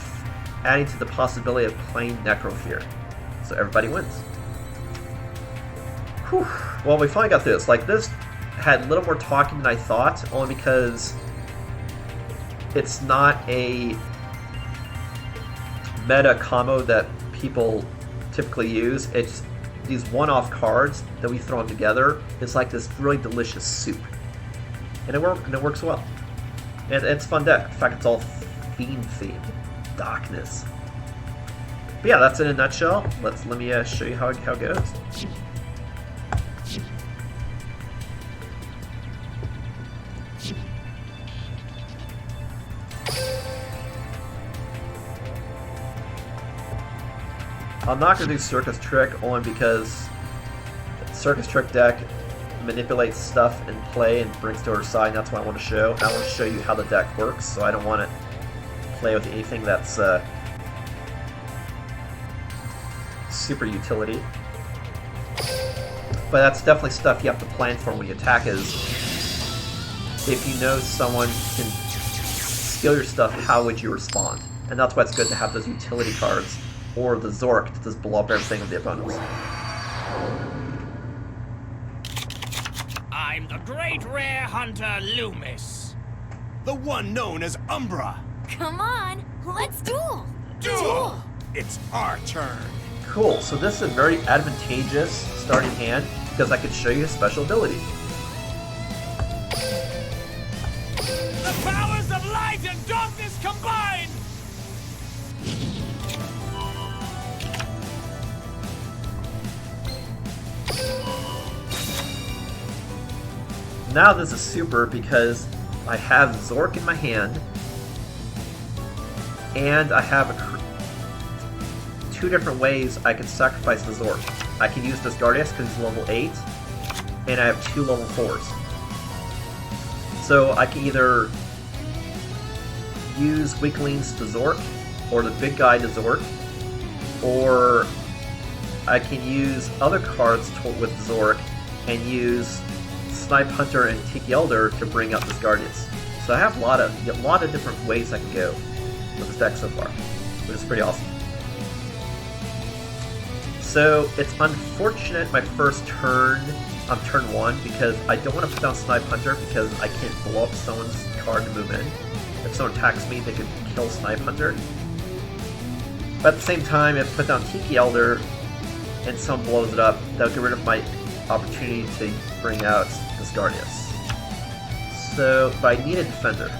adding to the possibility of playing Necrofear. So everybody wins. Whew. Well, we finally got through this. Like, this had a little more talking than I thought, only because it's not a meta combo that people typically use. It's these one-off cards that we throw them together. It's like this really delicious soup. And it works well. And it's a fun deck. In fact, it's all Fiend themed. Darkness. But yeah, that's it in a nutshell. Let me show you how it goes. I'm not going to do Circus Trick only because Circus Trick deck manipulates stuff in play and brings to her side, and that's what I want to show. I want to show you how the deck works, so I don't want to play with anything that's super utility. But that's definitely stuff you have to plan for when you attack, is if you know someone can steal your stuff, how would you respond? And that's why it's good to have those utility cards, or the Zorc to just blow up everything of the opponents. I'm the great rare hunter Loomis. The one known as Umbra. Come on, let's duel! Duel! It's our turn. Cool, so this is a very advantageous starting hand because I could show you a special ability. The powers of light and dark now this is super because I have Zorc in my hand, and I have two different ways I can sacrifice the Zorc. I can use Disgardius because he's level 8, and I have 2 level 4s. So I can either use Weaklings to Zorc, or the big guy to Zorc, or I can use other cards with Zorc and use Snipe Hunter and Tiki Elder to bring up Disgardius. So I have a lot of different ways I can go with this deck so far, which is pretty awesome. So it's unfortunate my first turn on turn 1 because I don't want to put down Snipe Hunter because I can't blow up someone's card to move in. If someone attacks me, they could kill Snipe Hunter. But at the same time, if I put down Tiki Elder and someone blows it up, that'll get rid of my opportunity to bring out Disgardius. So, but I need a defender.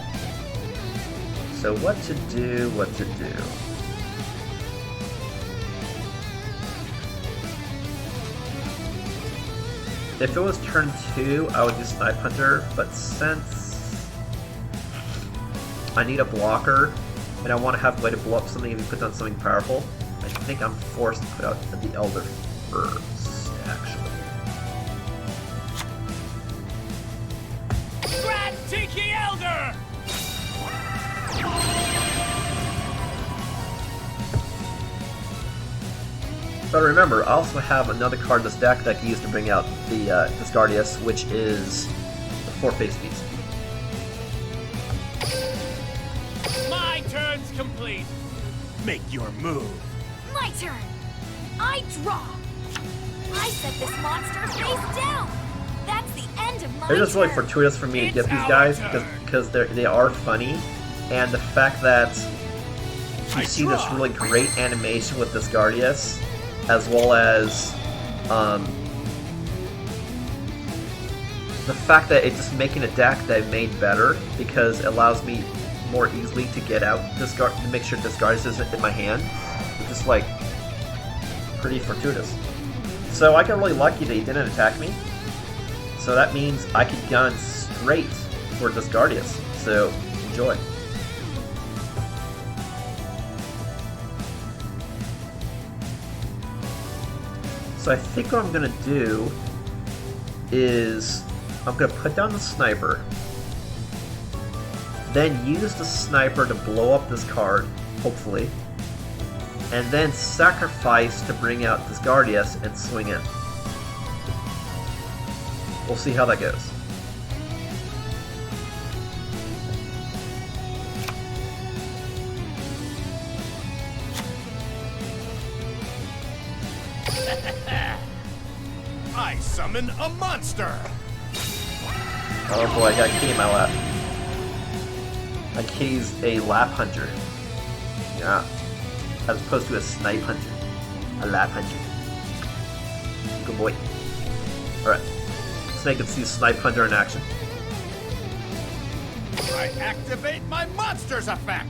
So what to do, If it was turn 2, I would do Snipe Hunter, but since I need a blocker, and I want to have a way to blow up something if you put down something powerful, I think I'm forced to put out the Elder first, actually. Grab Tiki Elder! But remember, I also have another card in this deck that I can use to bring out the Disgardius, which is the 4-face beast. My turn's complete. Make your move. My turn. I draw. I set this monster face down. That's the end of my They're just really turn. fortuitous for me to It's get these our guys turn. because they are funny, and the fact that you I see this draw. really great animation with Disgardius, as well as the fact that it's just making a deck that I made better because it allows me more easily to get out to make sure Disgardius isn't in my hand. It's just like pretty fortuitous. So I got really lucky that he didn't attack me. So that means I could gun straight for Disgardius. So enjoy. So I think what I'm going to do is I'm going to put down the sniper, then use the sniper to blow up this card, hopefully, and then sacrifice to bring out Disgardius and swing in. We'll see how that goes. I summon a monster. Oh boy, I got Kitty in my lap. My Kitty's a lap hunter. Yeah. As opposed to a snipe hunter. A lap hunter. Good boy. Alright. Snake can see Snipe Hunter in action. I activate my monster's effect.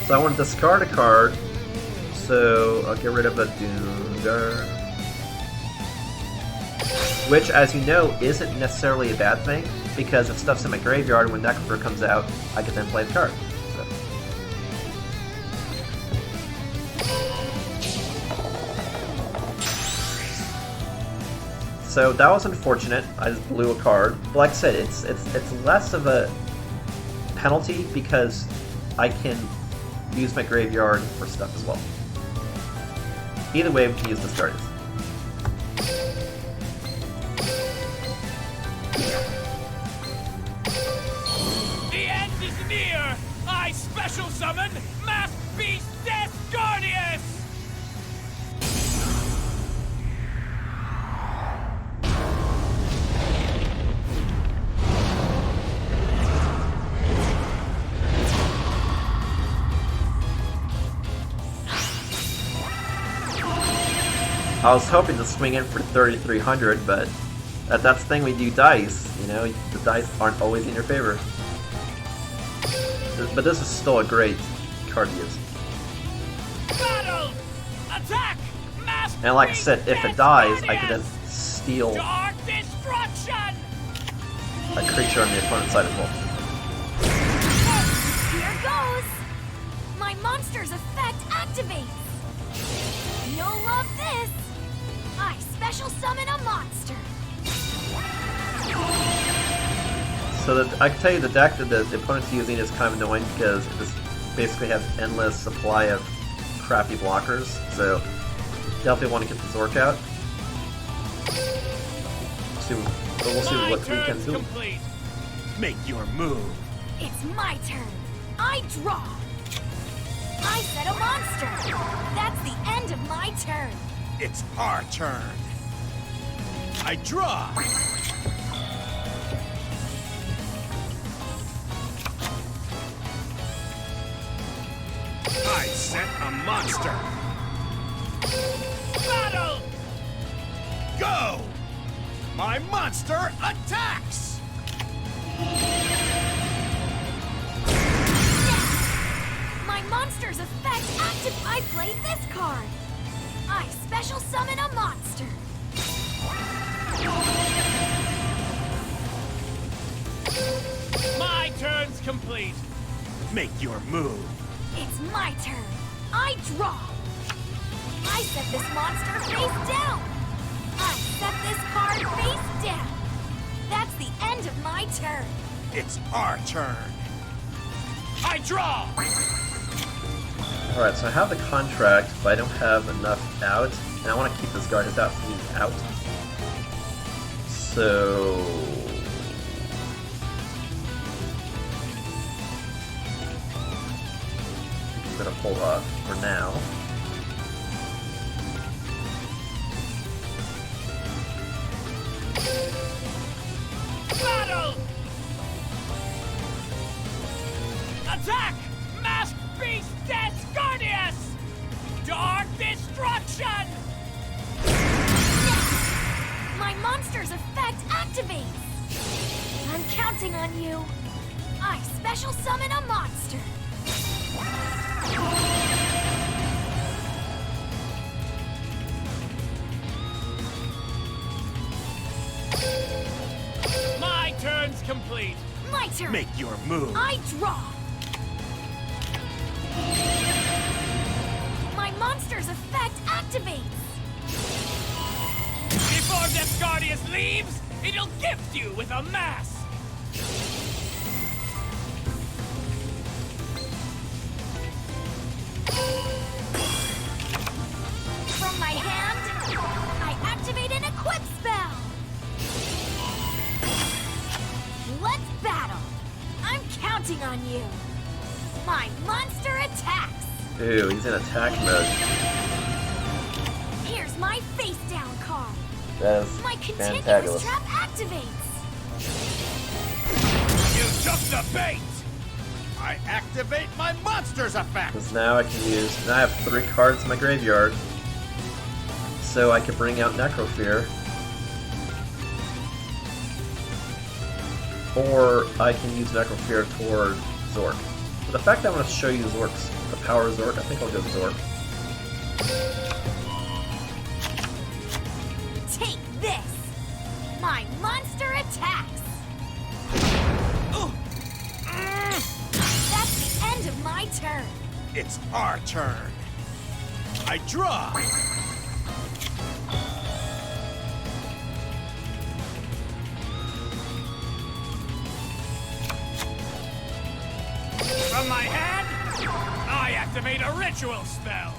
So I want to discard a card. So I'll get rid of a Doomgar. Which, as you know, isn't necessarily a bad thing, because if stuff's in my graveyard, when that card comes out, I can then play the card. So that was unfortunate. I just blew a card. But like I said, it's less of a penalty because I can use my graveyard for stuff as well. Either way, we can use Disgardius. The end is near! I special summon Mass Beast Disgardius! I was hoping to swing in for 3,300, but that's the thing when you do dice, you know, the dice aren't always in your favor. But this is still a great card to use. Battle! Attack! Mass And like I said, if it dies, I can then Disgardius! steal. Dark Destruction! a creature on the opponent's side as well. Here goes! My monster's effect activates! You'll love this! I special summon a monster! So I can tell you the deck that the opponent's using is kind of annoying because it just basically has endless supply of crappy blockers, so definitely want to get the Zorc out. We'll see what we can do. Complete. Make your move. It's my turn! I draw! I set a monster! That's the end of my turn! It's our turn. I draw. I set a monster. Battle! Go! My monster attacks! My monster's effect active. I play this card. I special summon a monster. My turn's complete. Make your move. It's my turn. I draw. I set this monster face down. I set this card face down. That's the end of my turn. It's our turn. I draw. Alright, so I have the contract, but I don't have enough out, and I want to keep this guard just out for me out. So... I'm gonna pull off for now. Battle! Attack! Masked Beast Descardius! Dark Destruction! My monster's effect activates. I'm counting on you. I special summon a monster. My turn's complete. My turn. Make your move. I draw. My monster's effect activates. Before Descardius leaves, it'll gift you with a mask. From my hand, I activate an equip spell. Let's battle. I'm counting on you. My monster attacks. Ooh, he's in attack mode. Here's my face down card. That's My continuous fantabulous. trap activates. You took the bait. I activate my monster's effect. Because now I can use... Now I have 3 cards in my graveyard. So I can bring out Necrofear. Or I can use Necrofear toward Zorc. But the fact that I want to show you Zorc's, the power of Zorc, I think I'll go Zorc. Take this. My monster attacks. That's the end of my turn. It's our turn. I draw. From my hand, I activate a ritual spell.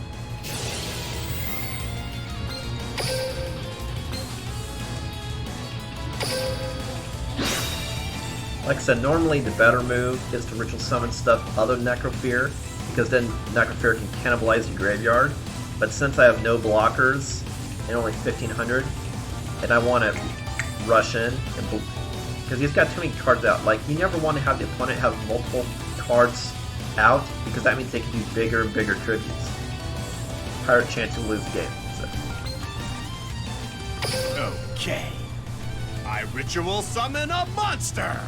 Like I said, normally the better move is to ritual summon stuff other than Necrofear, because then Necrofear can cannibalize your graveyard. But since I have no blockers and only 1500, and I want to rush in, because he's got too many cards out. Like, you never want to have the opponent have multiple cards out, because that means they can do bigger and bigger tributes. Higher chance to lose the game. So. Okay. I ritual summon a monster.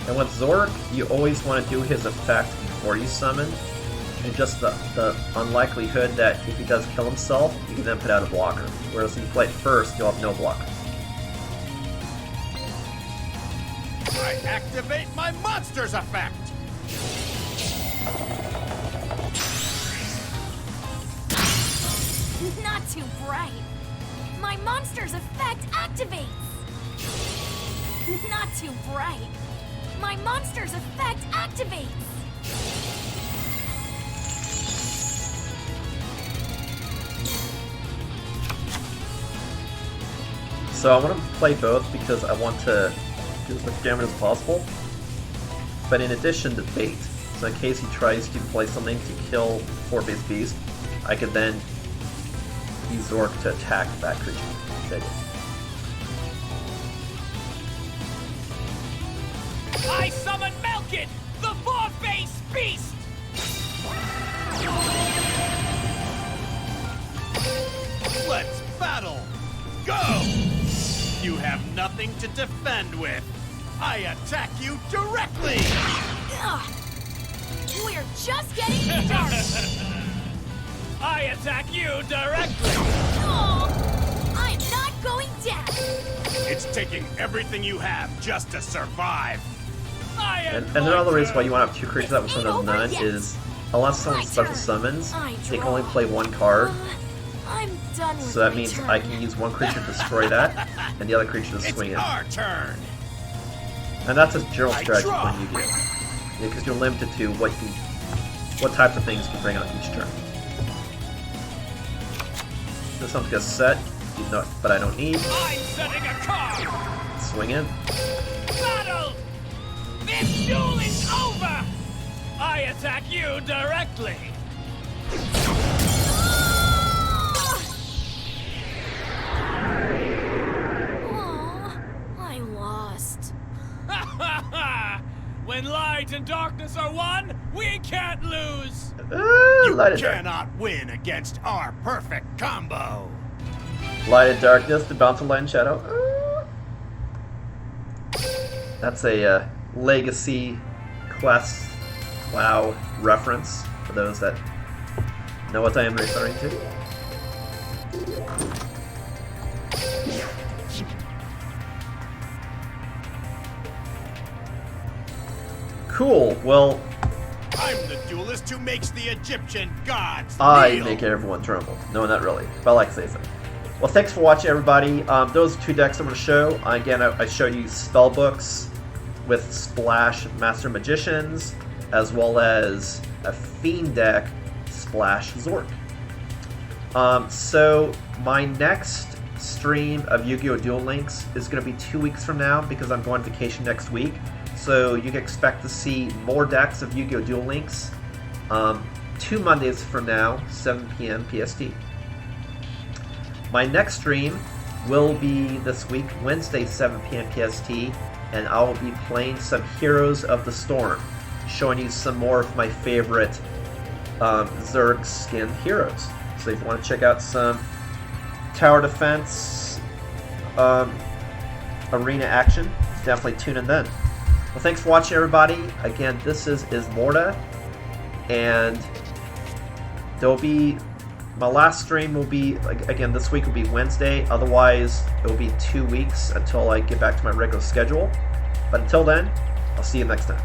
And with Zorc, you always want to do his effect before you summon, and just the unlikelihood that if he does kill himself, you can then put out a blocker. Whereas if you play it first, you'll have no blocker. I activate my monster's effect! Not too bright. My monster's effect activates. Not too bright. My monster's effect activates. So I want to play both because I want to do as much damage as possible. But in addition to bait, so in case he tries to play something to kill 4-base beast, I could then use Zorc to attack that creature. Okay. I summon Melkid, the 4-base beast! Let's battle! Go! You have nothing to defend with. I attack you directly! Ugh. We're just getting started. I attack you directly! Oh, I'm not going down. It's taking everything you have just to survive. I am And another reason why you want to have two creatures that will summon none is, unless someone special summons, they can only play one card. I'm done with So that my means turn. I can use one creature to destroy that, and the other creature to It's swing in. our turn. And that's a general I strategy draw. for Yu-Gi-Oh! Because you're limited to what types of things you can bring out each turn. This one's gonna set, but I don't need. I'm setting a card! Swing in. Battle! This duel is over! I attack you directly! Aw, I lost. Ha ha ha! When light and darkness are one, we can't lose! You Light and Dark. cannot win against our perfect combo. Light and Darkness, the Bounce of Light and Shadow. That's a Legacy Quest WoW reference for those that know what I am referring to. Cool. Well, I'm the duelist who makes the Egyptian gods I kneel. make everyone tremble. No, not really, but I like to say so. Well, thanks for watching, everybody. Those are two decks I'm going to show. Again, I showed you Spellbooks with Splash Master Magicians, as well as a Fiend deck, Splash Zorc. So my next stream of Yu-Gi-Oh! Duel Links is going to be 2 weeks from now because I'm going on vacation next week. So you can expect to see more decks of Yu-Gi-Oh! Duel Links 2 Mondays from now, 7 p.m. PST. My next stream will be this week, Wednesday, 7 p.m. PST, and I will be playing some Heroes of the Storm, showing you some more of my favorite Zerg skin heroes. So if you want to check out some tower defense, arena action, definitely tune in then. Well, thanks for watching, everybody. Again, this is Ismortah, and there'll be my last stream will be, again, this week will be Wednesday. Otherwise, it will be 2 weeks until I get back to my regular schedule. But until then, I'll see you next time.